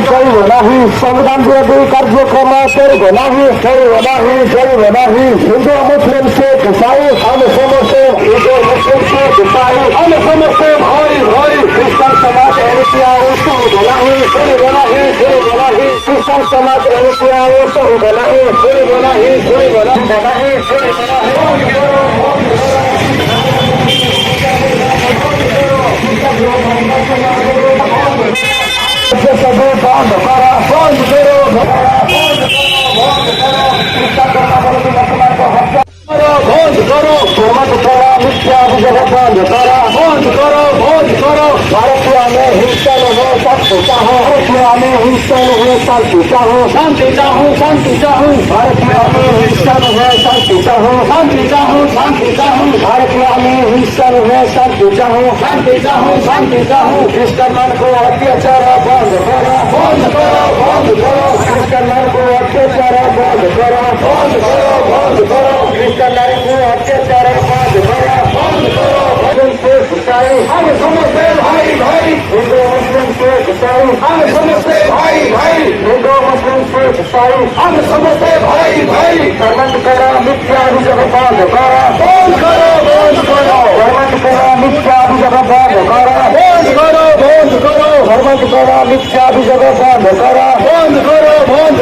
চলবে নাহি সংবিধান বিরোধী কার্যক্রম চলবে নাহি চলবে নাহি চলবে নাহি হিন্দু মুসলিম শিখ ইসাই আমি সমস্ত হিন্দু মুসলিম শিখ ইসাই আমি সমস্ত ভাই ভাই খ্রিস্টান সমাজ এরিয়া চলবে নাহি চলবে নাহি চলবে নাহি খ্রিস্টান সমাজ এরিয়া চলবে নাহি চলবে নাহি চলবে নাহি চলবে বন্ধ করা বন্ধ করো বন্ধ করো প্রমাণ করা মিথ্যা অভিযোগ বন্ধ করা বন্ধ করো বন্ধ করো ভারতীয় में हिंसा हो शांति चाहो भारतीय में हिंसा हो शांति चाहो शांति चाहो शांति चाहो भारतीय में हिंसा हो शांति चाहो शांति चाहो शांति चाहो भारतीय में हिंसा हो शांति चाहो शांति चाहो शांति चाहो ख्रिस्टान को अत्याचार बंद करो बंद करो बंद करो ख्रिस्टान को अत्याचार बंद करो बंद करो बंद करो ख्रिस्टान को अत्याचार बंद करो बंद करो हमें समझते भाई भाई हिंदू मुस्लिम सिख ईसाई हमें समझते भाई भाई हिंदू मुस्लिम सिख ईसाई हमें समझते भाई भाई धर्मंत करा मिथ्या अभियोग बंद करा बंद करो बंद करो धर्मंत करा मिथ्या अभियोग बंद करा बंद करो बंद करो धर्मंत करा मिथ्या अभियोग बंद करा बंद करो बंद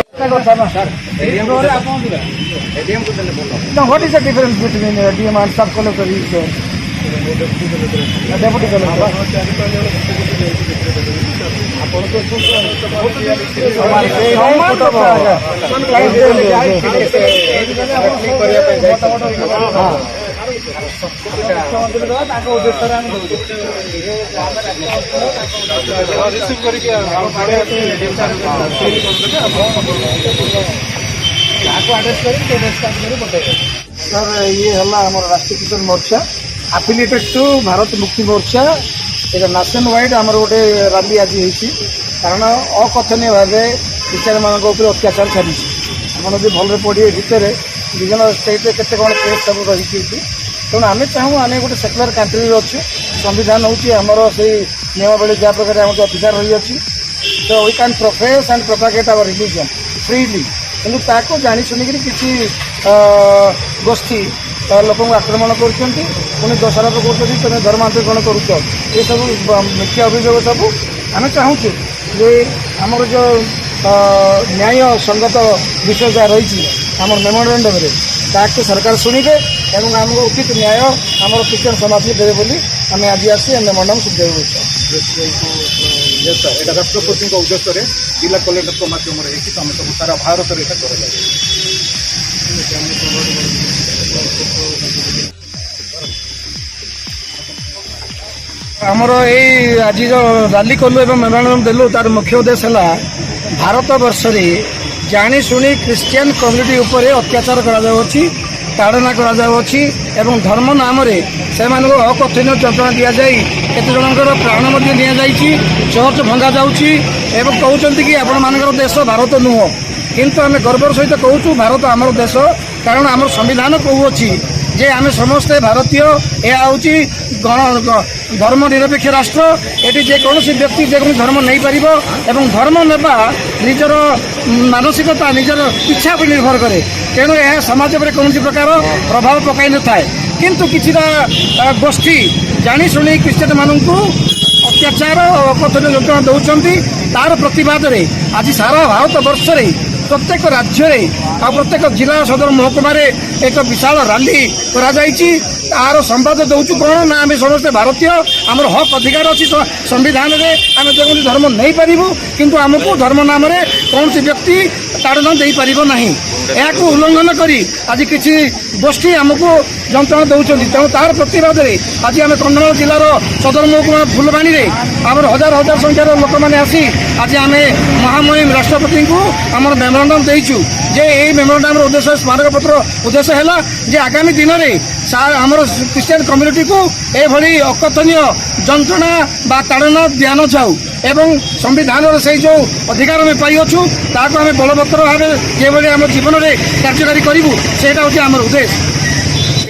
Now, what is the difference between DM and sub-collector? Deputy collector. Sir ये है राष्ट्रीय किसान मोर्चा affiliated to Bharat Mukti Morcha Etah national wide आम गोटे रैली आज होती कारण अकथनीय भाव टीचर मान अत्याचार चली जो भल पढ़े भितर विभिन्न स्टेट केते कौन केस सब रही तेणु आम चाहूँ आम गोटे सेक्युलर कंट्री अच्छे संविधान हूँ आमर से नियमावली जहाँ प्रकार आम अधिकार रही अच्छी तो we can profess and propagate our religion freely किंतु ताको जानी शुनिक किसी गोष्ठी लोक आक्रमण कर दोषारोप कर धर्मांतरण करुच ये सब मुख्य अभियोग सब आम चाहूँ जे आमर जो न्याय संगत विषय जहाँ रही आम मेमोरेंडम ताकि सरकार शुणे और आमको उचित न्याय आम क्रिश्चियन समाज देवे बोली आम आज आसी मेमोरेंडम देव राष्ट्रपति उद्देश्य जिला कलेक्टर मध्यम आम सब सारा भारत में आमर ये आज जो रैली कलु एवं मेमोरेंडम देलु तार मुख्य उद्देश्य है भारत वर्ष जानी शुणी क्रिश्चियन कम्युनिटी उपरे अत्याचार करा ताड़ना करा धर्म नाम से अकथनीय चंत्रणा दि जाए केते जनकर प्राण नि चर्च भंगा जाऊँगी कहते कि आपण मानकर देश भारत नुह किंतु आम गर्वर सहित कहूँ भारत आमर देश कारण आम संविधान कहूँगी जे आम समस्ते भारतीय यह हूँ धर्म निरपेक्ष राष्ट्र ये जेकोसी व्यक्ति जेकोसी धर्म नहीं पार धर्म नेबा निजर मानसिकता निजर इच्छा पर निर्भर करे तेणु यह समाज पर कौन प्रकार प्रभाव पकई न था किंतु किछिटा गोष्ठी जानी शुणी क्रिश्चियन मानक अत्याचार अकथनीय यंत्रणा दौरान तार प्रतिवाद आज सारा भारत वर्ष प्रत्येक राज्य आ प्रत्येक जिला सदर महकुमा एक विशाल रैली तार संवाद दौचु कौन ना आम समस्त भारतीय आमर हक अधिकार अच्छी संविधान में आम जो धर्म नहीं पारू किंतु आमको धर्म नाम कौन सी व्यक्ति ताड़ना दे पार ना यह उल्लंघन करी आज किसी गोष्ठी आमको जंत्रणा दौरान तेणु तार प्रतिवाद आज आम कंधमाल जिलार सदर महकुमा फुलबाणी आमर हजार हजार संख्यार लोक मैंने आसी आज आम महामहिम राष्ट्रपति को आम मेमोरेंडम देचु जे यही मेमोरेंडम उद्देश्य स्मारक पत्र उद्देश्य है जे आगामी दिन में आमर क्रिश्चियन कम्युनिटी को यह अकथनीय जंत्रणा बा ताड़ना ध्यान जाऊ एवं संविधान से जो अधिकार में पाइछु ताको आम बलवत्तर भाव जो आम जीवन में कार्यकारी करूँ से आम उद्देश्य।